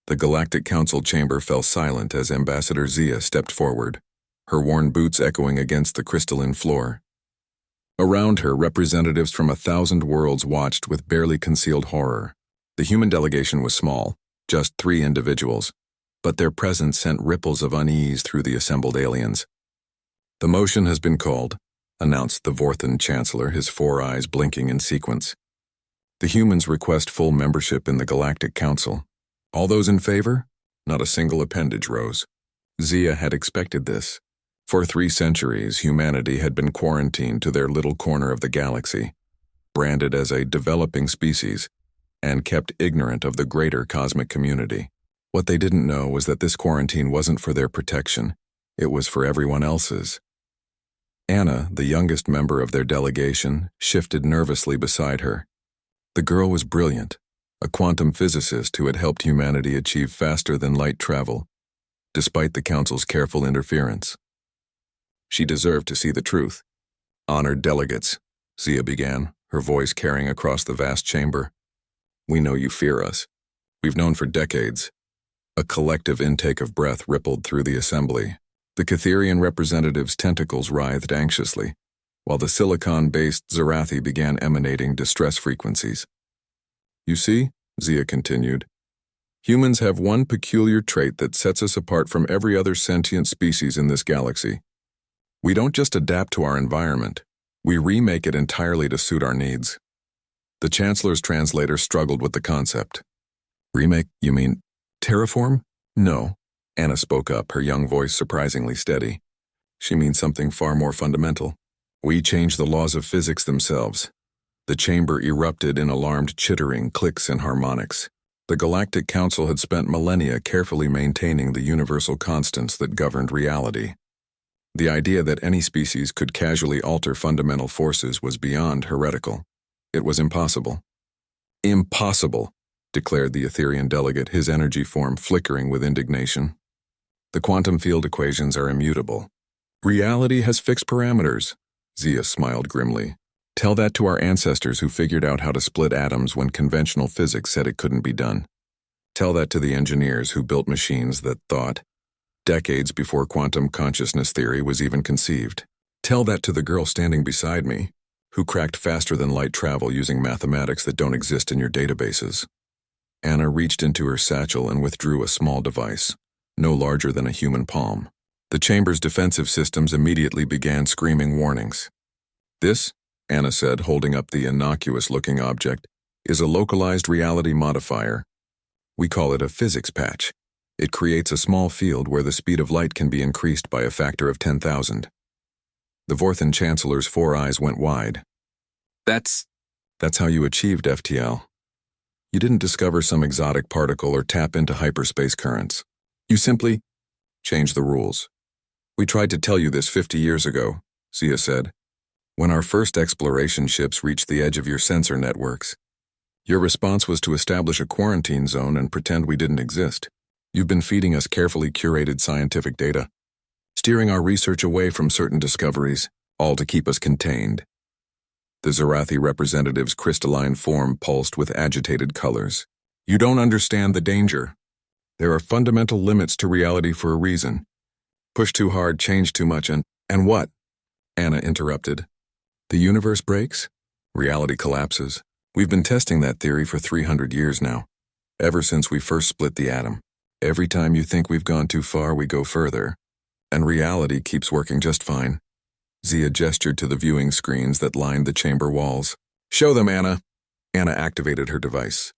The Galactic Council chamber fell silent as Ambassador Zia stepped forward, her worn boots echoing against the crystalline floor. Around her, representatives from 1,000 worlds watched with barely concealed horror. The human delegation was small, just 3 individuals, but their presence sent ripples of unease through the assembled aliens. "The motion has been called," announced the Vorthan Chancellor, his 4 eyes blinking in sequence. "The humans request full membership in the Galactic Council. All those in favor?" Not a single appendage rose. Zia had expected this. For 3 centuries, humanity had been quarantined to their little corner of the galaxy, branded as a developing species, and kept ignorant of the greater cosmic community. What they didn't know was that this quarantine wasn't for their protection, it was for everyone else's. Anna, the youngest member of their delegation, shifted nervously beside her. The girl was brilliant, a quantum physicist who had helped humanity achieve faster-than-light travel, despite the Council's careful interference. She deserved to see the truth. "Honored delegates," Zia began, her voice carrying across the vast chamber. "We know you fear us. We've known for decades." A collective intake of breath rippled through the assembly. The Catherian representatives' tentacles writhed anxiously, while the silicon-based Zarathi began emanating distress frequencies. "You see," Zia continued, "humans have one peculiar trait that sets us apart from every other sentient species in this galaxy. We don't just adapt to our environment, we remake it entirely to suit our needs." The Chancellor's translator struggled with the concept. "Remake, you mean terraform?" "No," Anna spoke up, her young voice surprisingly steady. "She means something far more fundamental. We change the laws of physics themselves." The chamber erupted in alarmed chittering, clicks, and harmonics. The Galactic Council had spent millennia carefully maintaining the universal constants that governed reality. The idea that any species could casually alter fundamental forces was beyond heretical. It was impossible. "Impossible," declared the Etherian delegate, his energy form flickering with indignation. "The quantum field equations are immutable. Reality has fixed parameters." Zia smiled grimly. "Tell that to our ancestors who figured out how to split atoms when conventional physics said it couldn't be done. Tell that to the engineers who built machines that thought, decades before quantum consciousness theory was even conceived. Tell that to the girl standing beside me, who cracked faster-than-light travel using mathematics that don't exist in your databases." Anna reached into her satchel and withdrew a small device, no larger than a human palm. The chamber's defensive systems immediately began screaming warnings. "This," Anna said, holding up the innocuous-looking object, "is a localized reality modifier. We call it a physics patch. It creates a small field where the speed of light can be increased by a factor of 10,000. The Vorthan Chancellor's 4 eyes went wide. That's how you achieved FTL. You didn't discover some exotic particle or tap into hyperspace currents. You simply changed the rules. We tried to tell you this 50 years ago," Zia said, "when our first exploration ships reached the edge of your sensor networks. Your response was to establish a quarantine zone and pretend we didn't exist. You've been feeding us carefully curated scientific data, steering our research away from certain discoveries, all to keep us contained." The Zarathi representative's crystalline form pulsed with agitated colors. "You don't understand the danger. There are fundamental limits to reality for a reason. Push too hard, change too much, and what?" Anna interrupted. "The universe breaks? Reality collapses. We've been testing that theory for 300 years now, ever since we first split the atom. Every time you think we've gone too far, we go further. And reality keeps working just fine." Zia gestured to the viewing screens that lined the chamber walls. "Show them, Anna." Anna activated her device.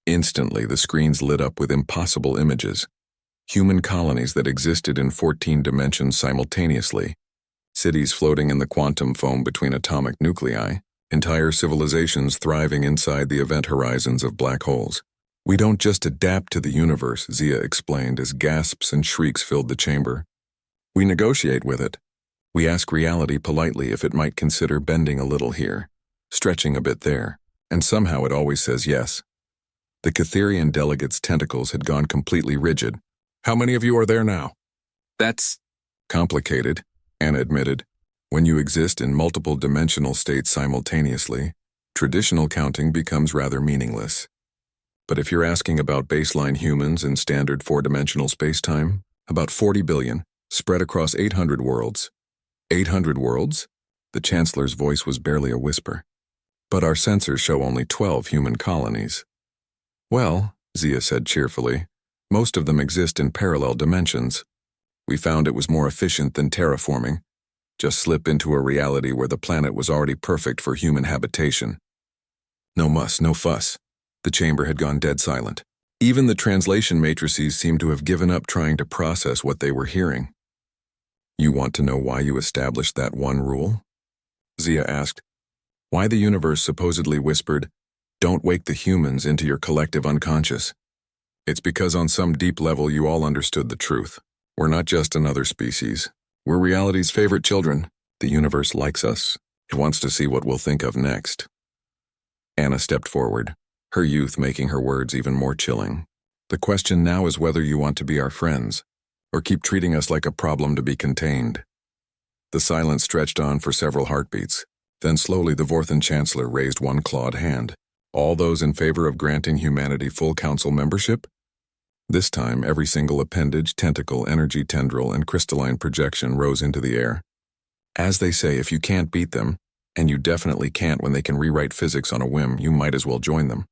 Instantly, the screens lit up with impossible images. Human colonies that existed in 14 dimensions simultaneously. Cities floating in the quantum foam between atomic nuclei. Entire civilizations thriving inside the event horizons of black holes. "We don't just adapt to the universe," Zia explained as gasps and shrieks filled the chamber. "We negotiate with it. We ask reality politely if it might consider bending a little here, stretching a bit there, and somehow it always says yes." The Catherian delegate's tentacles had gone completely rigid. "How many of you are there now?" "That's complicated," Anna admitted. "When you exist in multiple dimensional states simultaneously, traditional counting becomes rather meaningless." But if you're asking about baseline humans in standard four-dimensional spacetime, about 40 billion, spread across 800 worlds. 800 worlds? The Chancellor's voice was barely a whisper. But our sensors show only 12 human colonies. Well, Zia said cheerfully, most of them exist in parallel dimensions. We found it was more efficient than terraforming. Just slip into a reality where the planet was already perfect for human habitation. No muss, no fuss. The chamber had gone dead silent. Even the translation matrices seemed to have given up trying to process what they were hearing. You want to know why you established that one rule? Zia asked. Why the universe supposedly whispered, "Don't wake the humans into your collective unconscious." It's because on some deep level you all understood the truth. We're not just another species. We're reality's favorite children. The universe likes us. It wants to see what we'll think of next. Anna stepped forward, her youth making her words even more chilling. The question now is whether you want to be our friends, or keep treating us like a problem to be contained. The silence stretched on for several heartbeats. Then slowly the Vorthan Chancellor raised one clawed hand. All those in favor of granting humanity full council membership? This time, every single appendage, tentacle, energy tendril, and crystalline projection rose into the air. As they say, if you can't beat them, and you definitely can't when they can rewrite physics on a whim, you might as well join them.